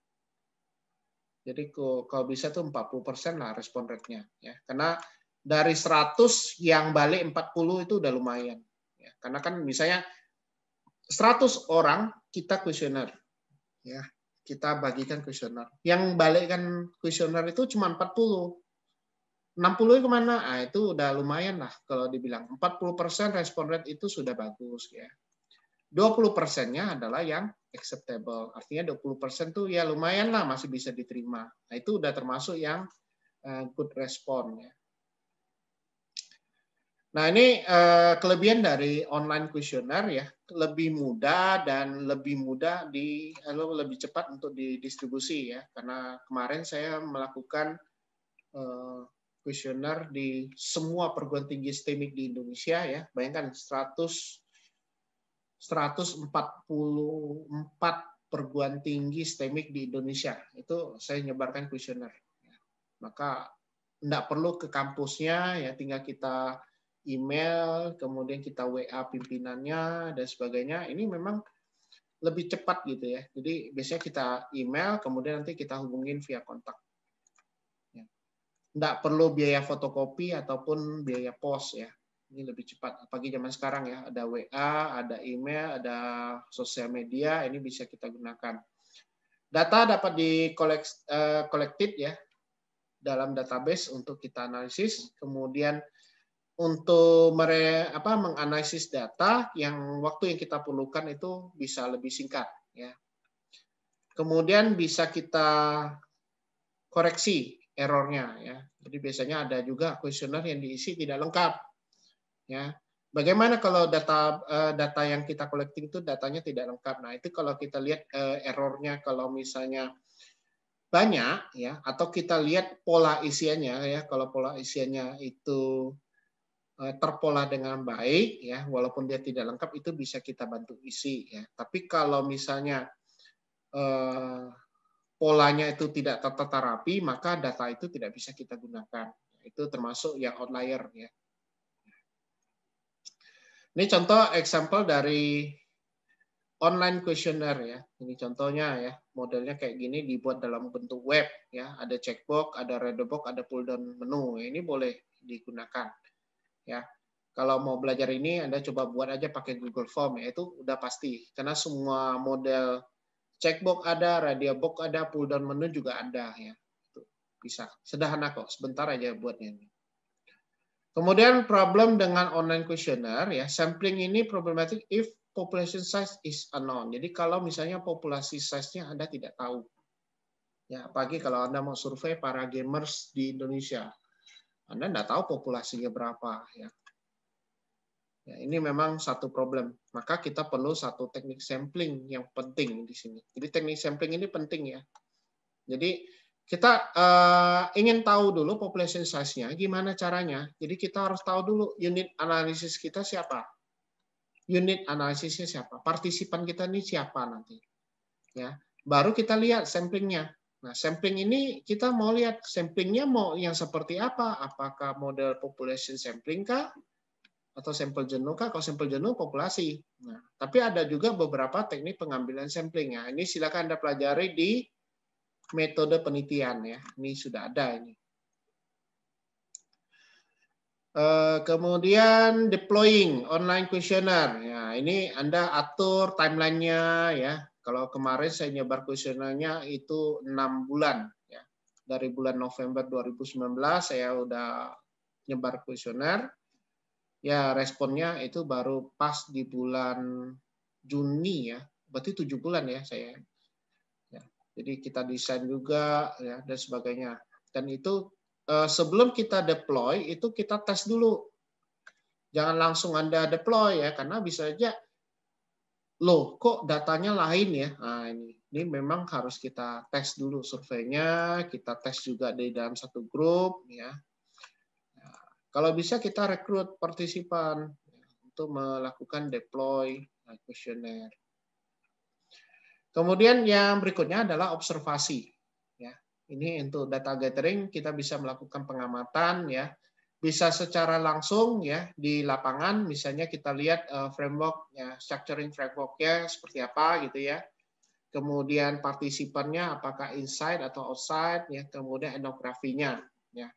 Jadi kalau bisa tuh 40% lah respon rate-nya ya. Karena dari 100 yang balik 40 itu udah lumayan. Ya, karena kan misalnya 100 orang kita kuesioner, ya kita bagikan kuesioner. Yang balikkan kuesioner itu cuma 40. 60 kemana? Ah, itu udah lumayan lah kalau dibilang. 40% respon rate itu sudah bagus ya. 20%-nya adalah yang acceptable. Artinya 20% tuh ya lumayan lah masih bisa diterima. Nah, itu udah termasuk yang good respon ya. Nah, ini kelebihan dari online questionnaire ya, lebih mudah dan lebih lebih cepat untuk didistribusi ya. Karena kemarin saya melakukan questionnaire di semua perguruan tinggi STEMIC di Indonesia ya. Bayangkan 144 perguruan tinggi STEMIC di Indonesia. Itu saya nyebarkan questionnaire. Maka enggak perlu ke kampusnya ya, tinggal kita email, kemudian kita WA pimpinannya dan sebagainya. Ini memang lebih cepat gitu ya. Jadi biasanya kita email, kemudian nanti kita hubungin via kontak. Ya. Nggak perlu biaya fotokopi ataupun biaya pos ya. Ini lebih cepat. Apalagi zaman sekarang ya, ada WA, ada email, ada sosial media, ini bisa kita gunakan. Data dapat collected ya dalam database untuk kita analisis, kemudian untuk menganalisis data yang waktu yang kita perlukan itu bisa lebih singkat ya. Kemudian bisa kita koreksi errornya ya. Jadi biasanya ada juga kuesioner yang diisi tidak lengkap ya. Bagaimana kalau data yang kita collecting itu datanya tidak lengkap. Nah, itu kalau kita lihat errornya kalau misalnya banyak ya, atau kita lihat pola isiannya ya. Kalau pola isiannya itu terpola dengan baik ya, walaupun dia tidak lengkap itu bisa kita bantu isi ya. Tapi kalau misalnya polanya itu tidak tertata rapi, maka data itu tidak bisa kita gunakan. Itu termasuk yang outlier ya. Ini contoh example dari online questionnaire ya. Ini contohnya ya, modelnya kayak gini dibuat dalam bentuk web ya. Ada checkbox, ada reader box, ada pull down menu. Ini boleh digunakan ya. Kalau mau belajar ini Anda coba buat aja pakai Google Form ya, itu udah pasti. Karena semua model checkbox ada, radio box ada, pull down menu juga ada ya. Itu bisa. Sederhana kok, sebentar aja buatnya ini. Kemudian problem dengan online questionnaire ya, sampling ini problematic if population size is unknown. Jadi kalau misalnya populasi size-nya Anda tidak tahu. Ya, apalagi kalau Anda mau survei para gamers di Indonesia. Anda tidak tahu populasinya berapa ya. Ya, ini memang satu problem. Maka kita perlu satu teknik sampling yang penting di sini. Jadi teknik sampling ini penting ya. Jadi kita ingin tahu dulu population size-nya, gimana caranya. Jadi kita harus tahu dulu unit analisis kita siapa. Unit analisisnya siapa. Partisipan kita ini siapa nanti. Ya, baru kita lihat samplingnya. Nah, sampling ini kita mau lihat samplingnya mau yang seperti apa. Apakah model population sampling kah? Atau sampel jenuh kah? Kalau sampel jenuh populasi. Nah, tapi ada juga beberapa teknik pengambilan sampling. Ya, ini silakan Anda pelajari di metode penelitian ya. Ini sudah ada ini. Kemudian deploying online questionnaire. Ya, ini Anda atur timelinenya ya. Kalau kemarin saya nyebar kuesionernya itu 6 bulan ya. Dari bulan November 2019 saya udah nyebar kuesioner. Ya, responnya itu baru pas di bulan Juni ya. Berarti 7 bulan ya saya. Ya, jadi kita desain juga ya dan sebagainya. Dan itu sebelum kita deploy itu kita tes dulu. Jangan langsung Anda deploy ya karena bisa aja loh kok datanya lain ya. Nah, ini memang harus kita tes dulu surveinya, kita tes juga di dalam satu grup ya. Nah, kalau bisa kita rekrut partisipan untuk melakukan deploy kuesioner. Kemudian yang berikutnya adalah observasi. Ya, ini untuk data gathering kita bisa melakukan pengamatan ya, bisa secara langsung ya di lapangan. Misalnya kita lihat framework ya, structuring framework-nya seperti apa gitu ya. Kemudian partisipannya apakah inside atau outside ya, kemudian etnografinya ya.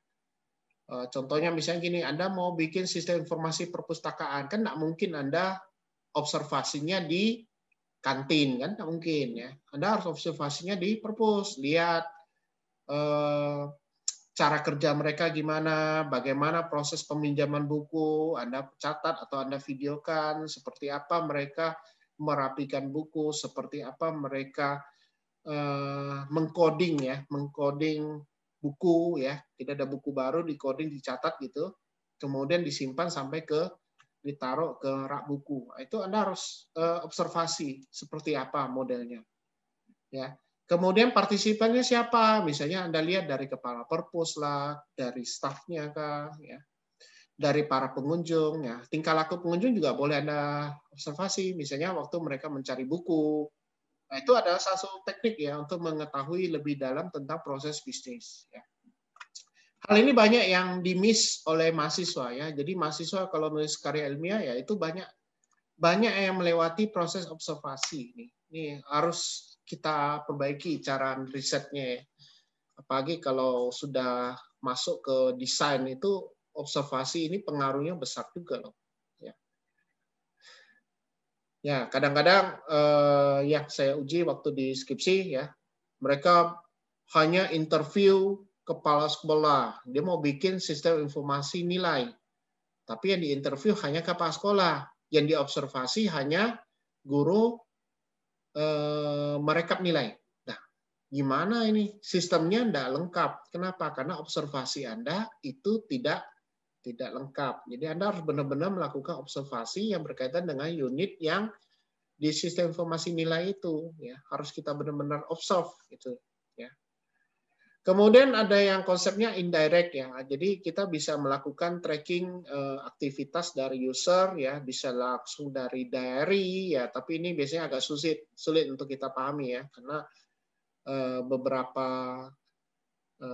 Contohnya misalnya gini, Anda mau bikin sistem informasi perpustakaan kan nggak mungkin Anda observasinya di kantin kan nggak mungkin ya. Anda harus observasinya di perpus, lihat cara kerja mereka gimana, bagaimana proses peminjaman buku, Anda catat atau Anda videokan, seperti apa mereka merapikan buku, seperti apa mereka mengcoding ya, mengcoding buku ya. Tidak ada buku baru di-coding, dicatat gitu, kemudian disimpan sampai ke ditaruh ke rak buku. Itu Anda harus observasi seperti apa modelnya. Ya. Kemudian partisipannya siapa? Misalnya Anda lihat dari kepala perpus lah, dari stafnya kah, ya, dari para pengunjung. Ya. Tingkah laku pengunjung juga boleh Anda observasi. Misalnya waktu mereka mencari buku. Nah, itu adalah satu teknik ya untuk mengetahui lebih dalam tentang proses bisnis. Ya. Hal ini banyak yang di-miss oleh mahasiswa ya. Jadi mahasiswa kalau nulis karya ilmiah ya itu banyak yang melewati proses observasi. Ini harus kita perbaiki cara risetnya ya. Apalagi kalau sudah masuk ke desain itu observasi ini pengaruhnya besar juga loh. Ya, ya kadang-kadang ya saya uji waktu di skripsi ya, mereka hanya interview kepala sekolah, dia mau bikin sistem informasi nilai, tapi yang diinterview hanya kepala sekolah, yang diobservasi hanya guru merekap nilai. Nah, gimana ini? Sistemnya tidak lengkap. Kenapa? Karena observasi Anda itu tidak lengkap. Jadi Anda harus benar-benar melakukan observasi yang berkaitan dengan unit yang di sistem informasi nilai itu. Ya, harus kita benar-benar observe gitu. Ya. Kemudian ada yang konsepnya indirect ya. Jadi kita bisa melakukan tracking aktivitas dari user ya, bisa langsung dari diary ya, tapi ini biasanya agak sulit untuk kita pahami ya, karena beberapa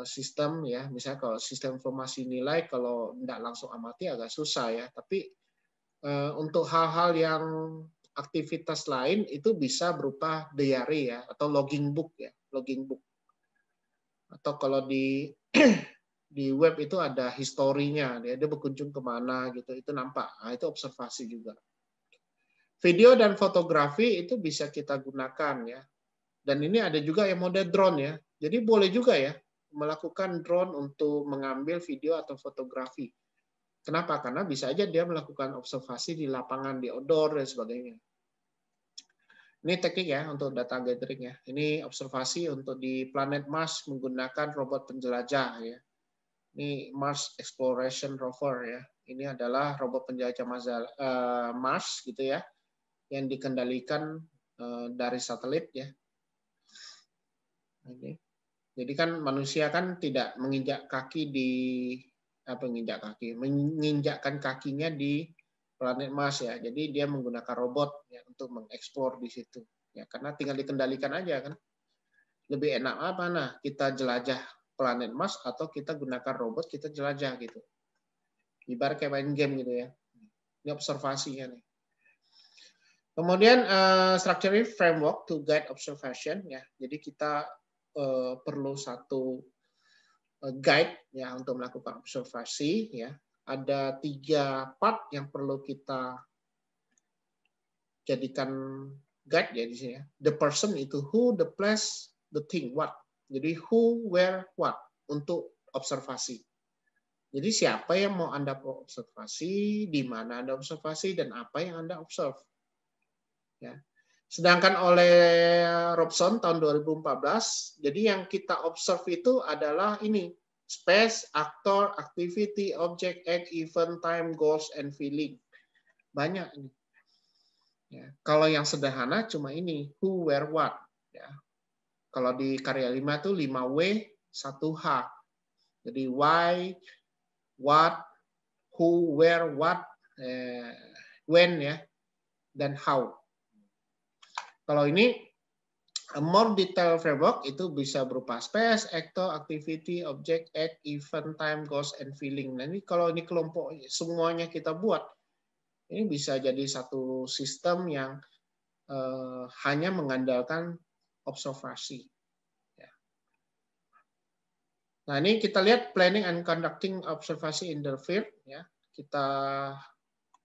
sistem ya, misalnya kalau sistem informasi nilai kalau tidak langsung amati agak susah ya, tapi untuk hal-hal yang aktivitas lain itu bisa berupa diary ya, atau logging book ya, logging book. Atau kalau di di web itu ada historinya, dia berkunjung kemana gitu, itu nampak. Nah, itu observasi juga. Video dan fotografi itu bisa kita gunakan ya. Dan ini ada juga yang mode drone ya. Jadi boleh juga ya melakukan drone untuk mengambil video atau fotografi. Kenapa? Karena bisa aja dia melakukan observasi di lapangan, di outdoor dan sebagainya. Ini teknik ya untuk data gathering ya. Ini observasi untuk di planet Mars menggunakan robot penjelajah ya. Ini Mars Exploration Rover ya. Ini adalah robot penjelajah Mars gitu ya, yang dikendalikan dari satelit ya. Ini. Jadi kan manusia kan tidak menginjak kaki menginjakkan kakinya di planet Mars ya. Jadi dia menggunakan robot ya untuk mengeksplor di situ. Ya, karena tinggal dikendalikan aja kan. Lebih enak apa nah? Kita jelajah planet Mars atau kita gunakan robot kita jelajah gitu. Ibarat kayak main game gitu ya. Ini observasinya nih. Kemudian structuring framework to guide observation ya. Jadi kita perlu satu guide ya untuk melakukan observasi ya. Ada 3 part yang perlu kita jadikan guide ya di sini ya. The person itu who, the place, the thing, what. Jadi who, where, what untuk observasi. Jadi siapa yang mau Anda observasi, di mana Anda observasi, dan apa yang Anda observe. Ya. Sedangkan oleh Robson tahun 2014, jadi yang kita observe itu adalah ini, space, actor, activity, object, act, event, time, goals, and feeling. Banyak ini. Ya. Kalau yang sederhana cuma ini, who, where, what. Ya. Kalau di karya 5 itu 5W, 1H. Jadi why, what, who, where, what, when ya, dan how. Kalau ini more detail framework itu bisa berupa space, actor, activity, object, act, event, time, goals, and feeling. Nah ini kalau ini kelompok semuanya kita buat, ini bisa jadi satu sistem yang hanya mengandalkan observasi. Ya. Nah ini kita lihat planning and conducting observation in the field. Ya. Kita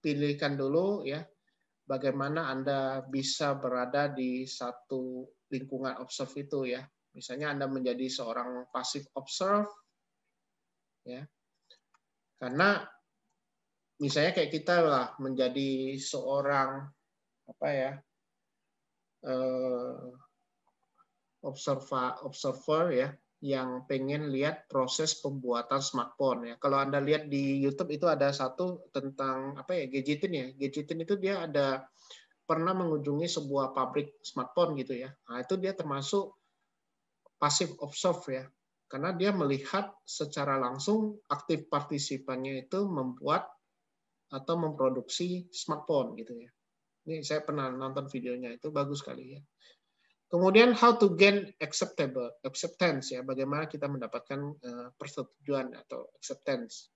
pilihkan dulu ya bagaimana Anda bisa berada di satu lingkungan observe itu ya. Misalnya Anda menjadi seorang passive observe ya. Karena misalnya kayak kita lah menjadi seorang apa ya? Observer ya yang pengen lihat proses pembuatan smartphone ya. Kalau Anda lihat di YouTube itu ada satu tentang apa ya? Gadgetin ya. Gadgetin itu dia ada pernah mengunjungi sebuah pabrik smartphone gitu ya. Nah, itu dia termasuk passive observe ya. Karena dia melihat secara langsung aktif partisipannya itu membuat atau memproduksi smartphone gitu ya. Ini saya pernah nonton videonya, itu bagus sekali ya. Kemudian how to gain acceptance ya, bagaimana kita mendapatkan persetujuan atau acceptance.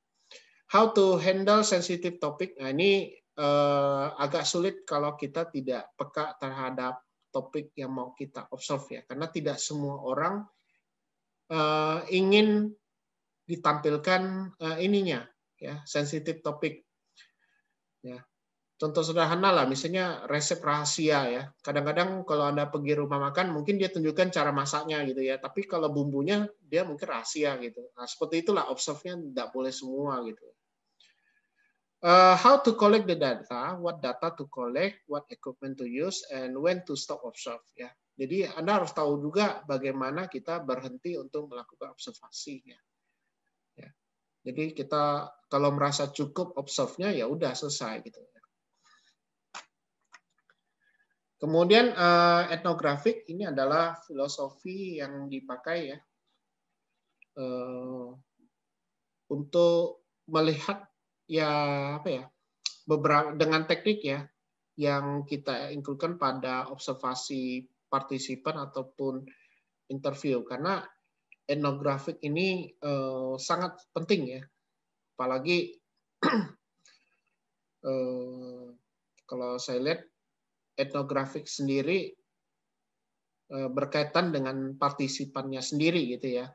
How to handle sensitive topic. Nah, ini agak sulit kalau kita tidak peka terhadap topik yang mau kita observe ya, karena tidak semua orang ingin ditampilkan ininya ya, sensitive topik. Ya. Contoh sederhana lah, misalnya resep rahasia ya. Kadang-kadang kalau Anda pergi rumah makan, mungkin dia tunjukkan cara masaknya gitu ya. Tapi kalau bumbunya, dia mungkin rahasia gitu. Nah, seperti itulah observe-nya tidak boleh semua gitu. How to collect the data, what data to collect, what equipment to use, and when to stop observe ya. Jadi Anda harus tahu juga bagaimana kita berhenti untuk melakukan observasi ya. Ya. Jadi kita kalau merasa cukup observe-nya ya udah selesai gitu. Kemudian etnografik ini adalah filosofi yang dipakai ya untuk melihat ya apa ya beberapa dengan teknik ya yang kita include-kan pada observasi partisipan ataupun interview karena etnografik ini sangat penting ya apalagi kalau saya lihat etnografik sendiri berkaitan dengan partisipannya sendiri gitu ya.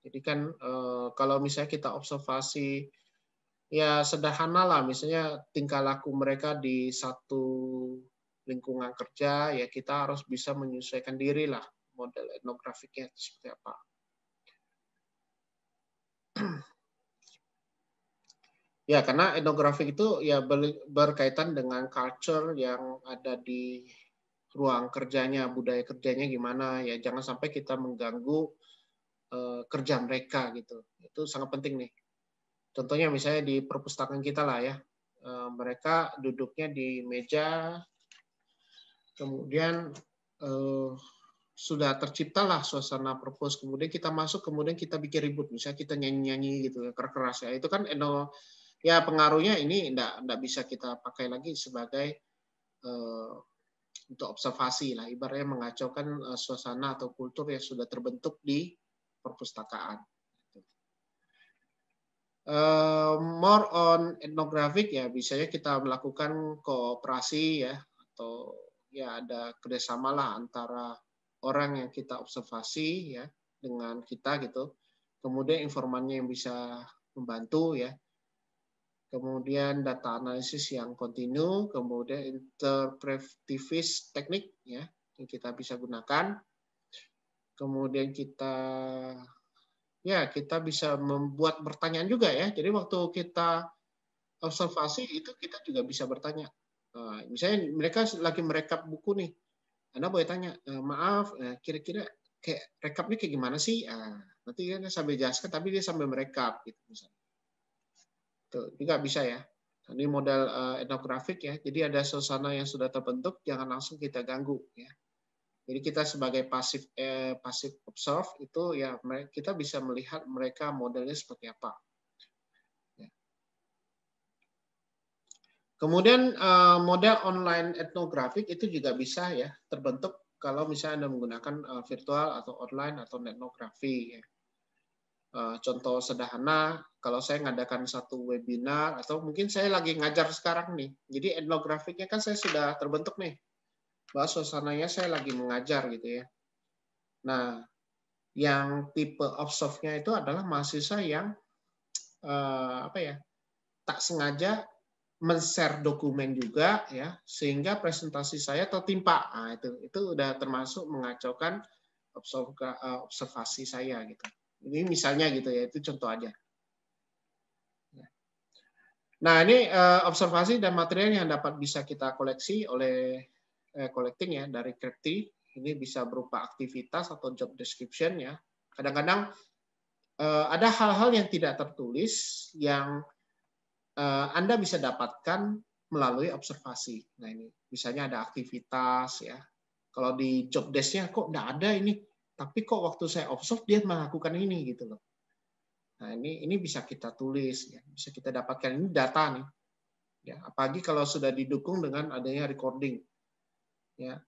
Jadi kan kalau misalnya kita observasi ya sederhana lah, misalnya tingkah laku mereka di satu lingkungan kerja, ya kita harus bisa menyesuaikan diri lah model etnografiknya seperti apa. Ya, karena etnografik itu ya berkaitan dengan culture yang ada di ruang kerjanya, budaya kerjanya gimana ya. Jangan sampai kita mengganggu kerja mereka gitu. Itu sangat penting nih. Contohnya misalnya di perpustakaan kita lah ya. Mereka duduknya di meja, kemudian sudah terciptalah suasana perpus, kemudian kita masuk, kemudian kita bikin ribut, misalnya kita nyanyi-nyanyi gitu keras ya. Itu kan ya pengaruhnya ini enggak bisa kita pakai lagi sebagai untuk observasi lah, ibaratnya mengacaukan suasana atau kultur yang sudah terbentuk di perpustakaan. More on etnografik ya, biasanya kita melakukan kooperasi ya, atau ya ada kerjasama lah antara orang yang kita observasi ya dengan kita gitu. Kemudian informannya yang bisa membantu ya. Kemudian data analisis yang kontinu, kemudian interpretivis teknik ya yang kita bisa gunakan. Kemudian kita bisa membuat pertanyaan juga ya. Jadi waktu kita observasi itu kita juga bisa bertanya. Misalnya mereka lagi merekap buku nih, Anda boleh tanya, maaf, kira-kira kayak rekapnya kayak gimana sih? Nanti dia sambil jelaskan, tapi dia sambil merekap gitu misalnya. Tuh, juga bisa ya. Ini model etnografik ya. Jadi ada suasana yang sudah terbentuk, jangan langsung kita ganggu ya. Jadi kita sebagai pasif observe itu ya kita bisa melihat mereka modelnya seperti apa. Ya. Kemudian model online etnografik itu juga bisa ya terbentuk kalau misalnya Anda menggunakan virtual atau online atau etnografi ya. Contoh sederhana, kalau saya ngadakan satu webinar atau mungkin saya lagi ngajar sekarang nih. Jadi etnografiknya kan saya sudah terbentuk nih. Bahwa suasananya saya lagi mengajar gitu ya. Nah, yang tipe observe-nya itu adalah mahasiswa yang tak sengaja men-share dokumen juga ya, sehingga presentasi saya tertimpa. Nah, itu udah termasuk mengacaukan observasi saya gitu. Ini misalnya gitu ya, itu contoh aja. Nah, ini observasi dan material yang dapat bisa kita koleksi oleh collecting ya dari Kripti. Ini bisa berupa aktivitas atau job description ya. Kadang-kadang ada hal-hal yang tidak tertulis yang Anda bisa dapatkan melalui observasi. Nah, ini misalnya ada aktivitas ya. Kalau di job desk-nya kok enggak ada ini, tapi kok waktu saya observe dia melakukan ini gitu loh. Nah, ini bisa kita tulis ya, bisa kita dapatkan ini data nih. Ya, apalagi kalau sudah didukung dengan adanya recording. Ya.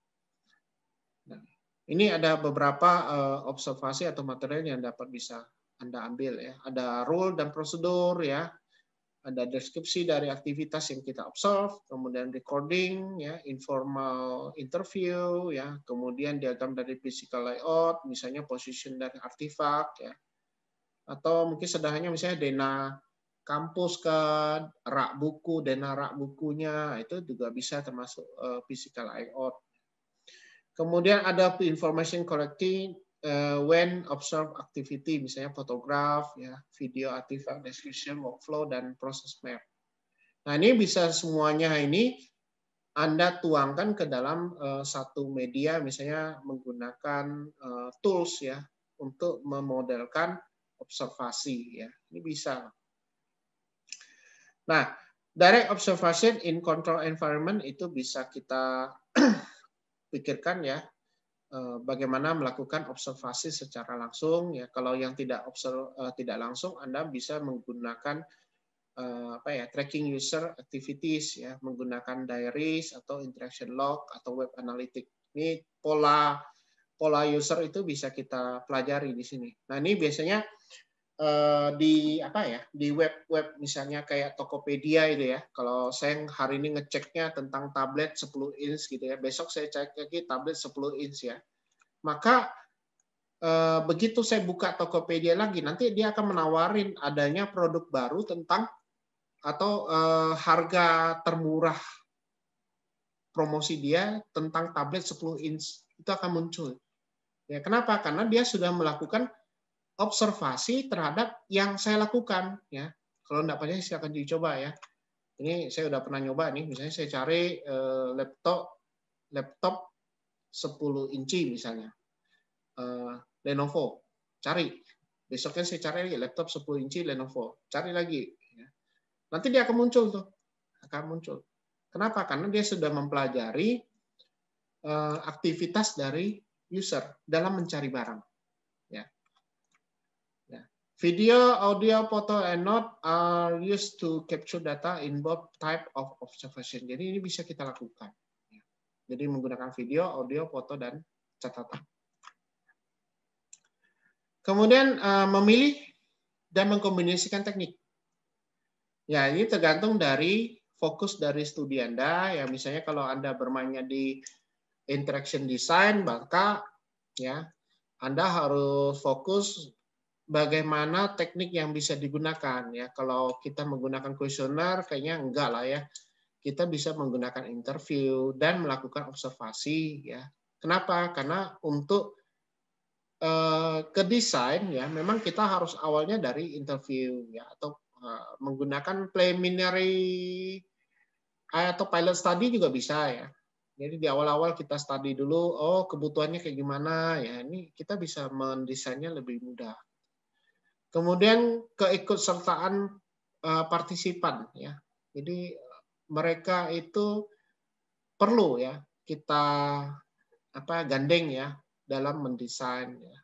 Nah, ini ada beberapa observasi atau material yang dapat bisa Anda ambil ya. Ada rule dan prosedur ya. Ada deskripsi dari aktivitas yang kita observe, kemudian recording ya, informal interview ya, kemudian diagram dari physical layout, misalnya position dari artifak ya. Atau mungkin sederhananya misalnya dena kampus ke rak buku, dena rak bukunya itu juga bisa termasuk physical layout. Kemudian ada information collecting when observe activity, misalnya fotograf, ya, video artifact, description, workflow, dan proses map. Nah, ini bisa semuanya ini Anda tuangkan ke dalam satu media, misalnya menggunakan tools ya untuk memodelkan observasi ya. Ini bisa. Nah, direct observation in control environment itu bisa kita pikirkan ya. bagaimana melakukan observasi secara langsung ya. Kalau yang tidak langsung, Anda bisa menggunakan tracking user activities ya, menggunakan diaries atau interaction log atau web analytics. Ini pola user itu bisa kita pelajari di sini. Nah, ini biasanya di web misalnya kayak Tokopedia itu ya. Kalau saya hari ini ngeceknya tentang tablet 10 inch gitu ya. Besok saya cek lagi tablet 10 inch ya. Maka begitu saya buka Tokopedia lagi, nanti dia akan menawarin adanya produk baru tentang atau harga termurah promosi dia tentang tablet 10 inch itu akan muncul. Ya, kenapa? Karena dia sudah melakukan observasi terhadap yang saya lakukan. Ya, kalau enggak percaya silakan dicoba ya. Ini saya udah pernah nyoba nih. Misalnya saya cari laptop 10 inci misalnya, Lenovo, cari. Besoknya saya cari lagi laptop 10 inci Lenovo, cari lagi. Nanti dia akan muncul tuh, Kenapa? Karena dia sudah mempelajari aktivitas dari user dalam mencari barang. Ya. Ya. Video, audio, foto, and note are used to capture data in both type of observation. Jadi ini bisa kita lakukan. Ya. Jadi menggunakan video, audio, foto, dan catatan. Kemudian memilih dan mengkombinasikan teknik. Ya, ini tergantung dari fokus dari studi Anda. Ya, misalnya kalau Anda bermainnya di interaction design, maka ya Anda harus fokus bagaimana teknik yang bisa digunakan. Ya, kalau kita menggunakan kuesioner, kayaknya enggak lah ya. Kita bisa menggunakan interview dan melakukan observasi. Ya, kenapa? Karena untuk ke desain ya, memang kita harus awalnya dari interview ya atau menggunakan preliminary atau pilot study juga bisa ya. Jadi di awal-awal kita study dulu, oh kebutuhannya kayak gimana ya. Ini kita bisa mendesainnya lebih mudah. Kemudian keikutsertaan partisipan ya. Jadi mereka itu perlu ya kita gandeng ya dalam mendesain ya.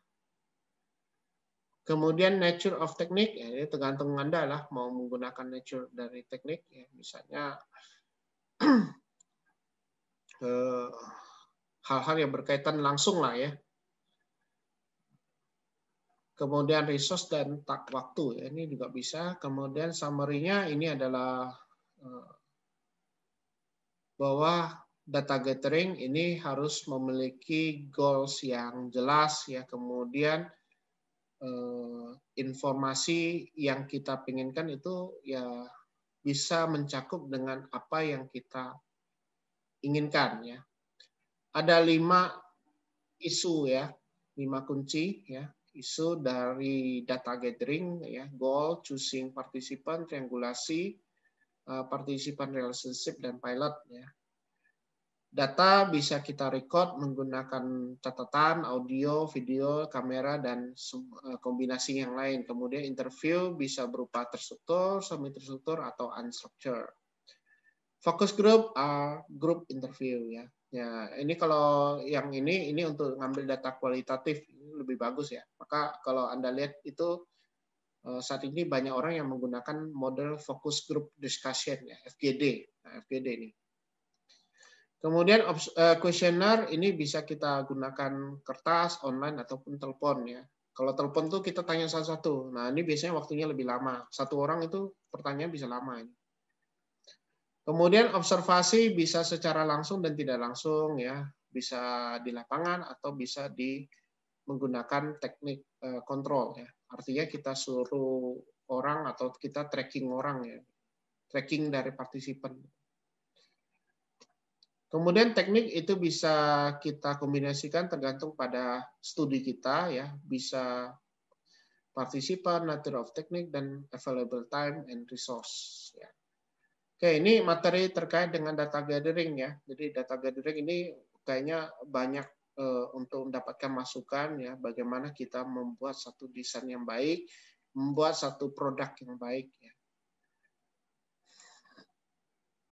Kemudian nature of technique, ya, ini tergantung Anda lah mau menggunakan nature dari teknik. Ya, misalnya hal-hal yang berkaitan langsung lah ya. Kemudian resource dan tak waktu, ya, ini juga bisa. Kemudian summary-nya ini adalah bahwa data gathering ini harus memiliki goals yang jelas ya. Kemudian informasi yang kita inginkan itu ya bisa mencakup dengan apa yang kita inginkan ya. Ada 5 isu ya, 5 kunci ya, isu dari data gathering ya, goal, choosing participant, triangulasi, participant relationship dan pilot ya. Data bisa kita record menggunakan catatan, audio, video, kamera, dan kombinasi yang lain. Kemudian interview bisa berupa terstruktur, semi-terstruktur, atau unstructured. Focus group, group interview ya. Ya, ini kalau yang ini untuk ngambil data kualitatif lebih bagus ya. Maka kalau Anda lihat itu saat ini banyak orang yang menggunakan model focus group discussion ya, FGD. Nah, FGD ini. Kemudian kuesioner ini bisa kita gunakan kertas, online, ataupun telepon ya. Kalau telepon tuh kita tanya satu-satu. Nah, ini biasanya waktunya lebih lama. Satu orang itu pertanyaan bisa lama. Ini. Kemudian observasi bisa secara langsung dan tidak langsung ya. Bisa di lapangan atau bisa menggunakan teknik kontrol ya. Artinya kita suruh orang atau kita tracking orang ya. Tracking dari partisipan. Kemudian teknik itu bisa kita kombinasikan tergantung pada studi kita ya, bisa partisipan, nature of technique, dan available time and resource. Ya. Oke, ini materi terkait dengan data gathering ya. Jadi data gathering ini kayaknya banyak untuk mendapatkan masukan ya, bagaimana kita membuat satu desain yang baik, membuat satu produk yang baik ya.